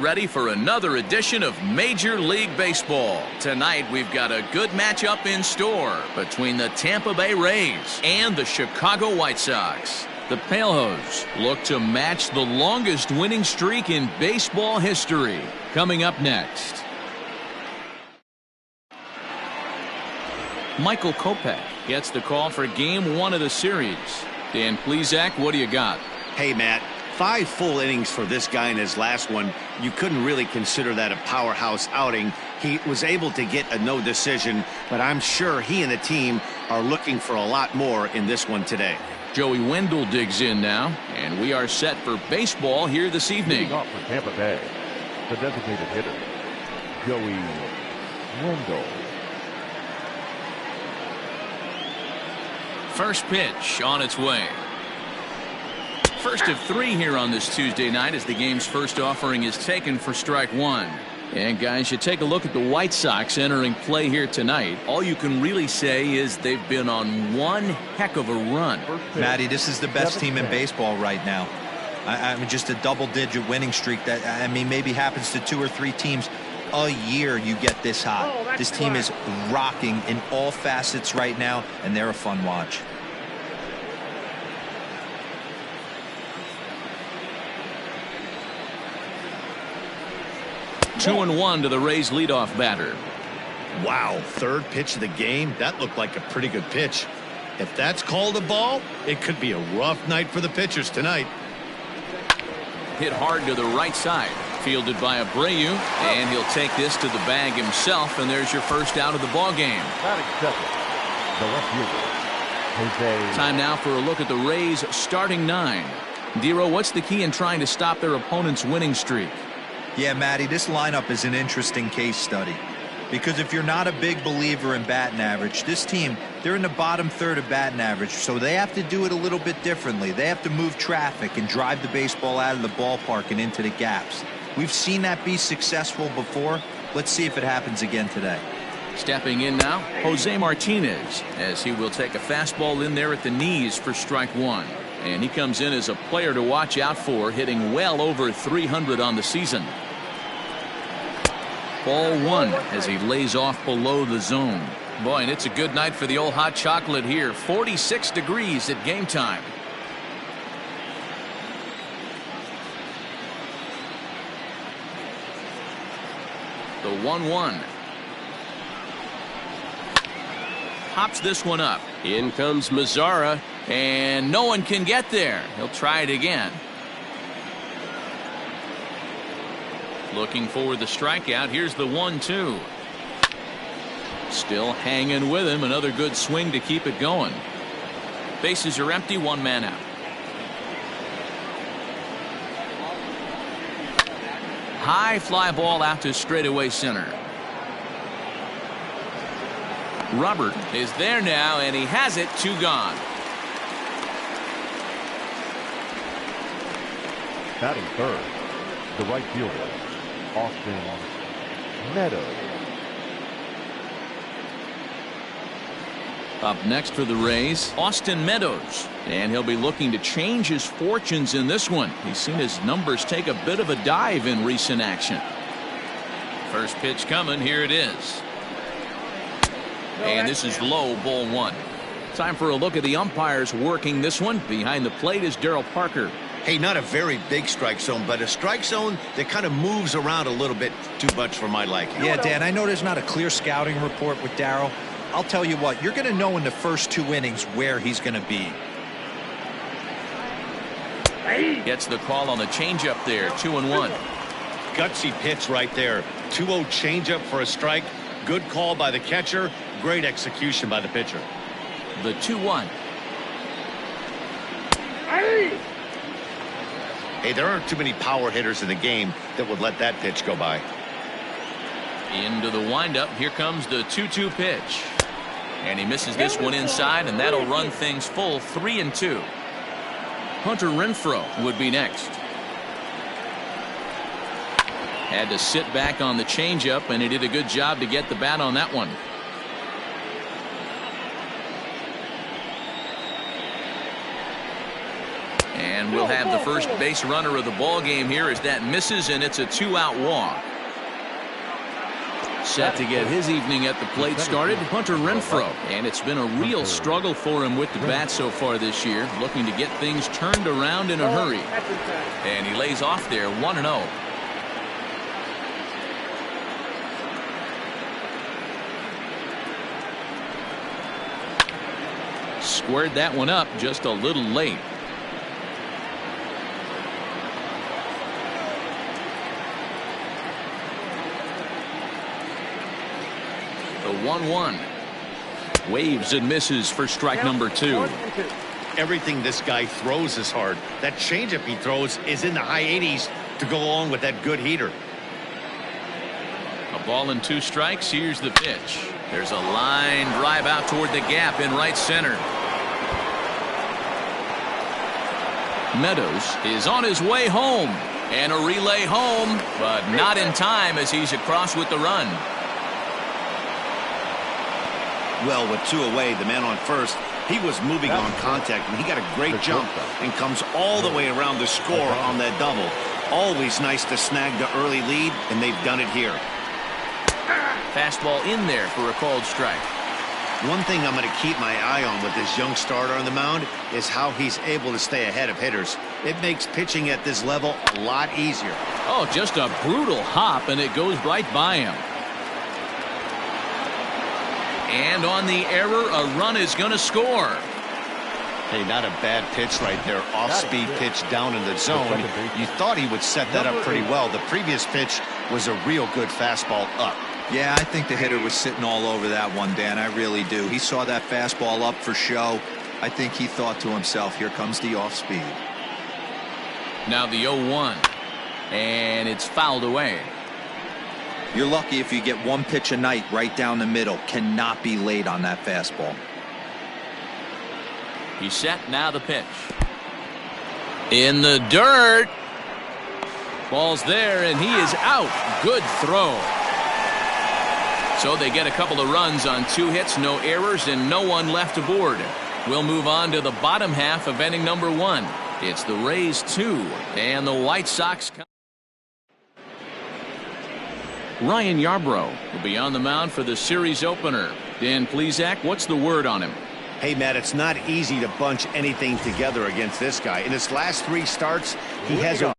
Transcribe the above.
Ready for another edition of Major League Baseball. Tonight we've got a good matchup in store between the Tampa Bay Rays and the Chicago White Sox. The Palehose look to match the longest winning streak in baseball history. Coming up next. Michael Kopech gets the call for Game 1 of the series. Dan Plesac, what do you got? Hey, Matt. 5 full innings for this guy in his last one. You couldn't really consider that a powerhouse outing. He was able to get a no decision, but I'm sure he and the team are looking for a lot more in this one today. Joey Wendell digs in now, and we are set for baseball here this evening. Leading off for Tampa Bay, the designated hitter, Joey Wendell. First pitch on its way. First of 3 here on this Tuesday night as the game's first offering is taken for strike 1. And guys, you take a look at the White Sox entering play here tonight. All you can really say is they've been on one heck of a run. Matty, this is the best team in baseball right now. I mean, just a double-digit winning streak that, I mean, maybe happens to 2 or 3 teams a year. You get this hot. This team is rocking in all facets right now, and they're a fun watch. Two and 1 to the Rays leadoff batter. Wow, third pitch of the game. That looked like a pretty good pitch. If that's called a ball, it could be a rough night for the pitchers tonight. Hit hard to the right side. Fielded by Abreu, and he'll take this to the bag himself, and there's your first out of the ball game. Batting second, the left fielder, Jose. Time now for a look at the Rays starting 9. Dero, what's the key in trying to stop their opponent's winning streak? Yeah, Matty, this lineup is an interesting case study. Because if you're not a big believer in batting average, this team, they're in the bottom third of batting average, so they have to do it a little bit differently. They have to move traffic and drive the baseball out of the ballpark and into the gaps. We've seen that be successful before. Let's see if it happens again today. Stepping in now, Jose Martinez, as he will take a fastball in there at the knees for strike 1. And he comes in as a player to watch out for, hitting well over 300 on the season. Ball 1 as he lays off below the zone. Boy, and it's a good night for the old hot chocolate here. 46 degrees at game time. The 1-1. Hops this one up. In comes Mazara, and no one can get there. He'll try it again. Looking for the strikeout. Here's the 1-2. Still hanging with him. Another good swing to keep it going. Bases are empty. 1 man out. High fly ball out to straightaway center. Robert is there now, and he has it. 2 gone. Batting third, the right fielder, Austin Meadows. Up next for the Rays, Austin Meadows, and he'll be looking to change his fortunes in this one. He's seen his numbers take a bit of a dive in recent action. First pitch coming. Here it is. And this is low, ball 1. Time for a look at the umpires working this one. Behind the plate is Daryl Parker. Hey, not a very big strike zone, but a strike zone that kind of moves around a little bit too much for my liking. Yeah, Dan, I know there's not a clear scouting report with Daryl. I'll tell you what, you're going to know in the first 2 innings where he's going to be. Gets the call on the changeup there. 2-1. Gutsy pitch right there. 2-0 changeup for a strike. Good call by the catcher. Great execution by the pitcher. The 2-1. Hey, there aren't too many power hitters in the game that would let that pitch go by. Into the windup. Here comes the 2-2 pitch. And he misses this one inside, and that'll run things full. 3-2. Hunter Renfroe would be next. Had to sit back on the changeup, and he did a good job to get the bat on that one. And we'll have the first base runner of the ball game here as that misses, and it's a 2-out walk. Set to get his evening at the plate started, Hunter Renfroe. And it's been a real struggle for him with the bat so far this year, looking to get things turned around in a hurry. And he lays off there 1-0. Squared that one up just a little late. The 1-1. Waves and misses for strike number 2. Everything this guy throws is hard. That changeup he throws is in the high 80s to go along with that good heater. A ball and 2 strikes. Here's the pitch. There's a line drive out toward the gap in right center. Meadows is on his way home, and a relay home, but not in time as he's across with the run. Well, with 2 away, the man on first, he was moving on contact, and he got a great jump and comes all the way around to score on that double. Always nice to snag the early lead, and they've done it here. Fastball in there for a called strike. One thing I'm going to keep my eye on with this young starter on the mound is how he's able to stay ahead of hitters. It makes pitching at this level a lot easier. Oh, just a brutal hop, and it goes right by him. And on the error, a run is going to score. Hey, not a bad pitch right there. Off-speed pitch down in the zone. You thought he would set that up pretty well. The previous pitch was a real good fastball up. Yeah, I think the hitter was sitting all over that one, Dan. I really do. He saw that fastball up for show. I think he thought to himself, here comes the off-speed. Now the 0-1. And it's fouled away. You're lucky if you get one pitch a night right down the middle. Cannot be late on that fastball. He's set. Now the pitch. In the dirt. Ball's there, and he is out. Good throw. So they get a couple of runs on 2 hits, no errors, and no one left aboard. We'll move on to the bottom half of inning number 1. It's the Rays 2 and the White Sox. Ryan Yarbrough will be on the mound for the series opener. Dan Plesac, what's the word on him? Hey, Matt, it's not easy to bunch anything together against this guy. In his last 3 starts, he has a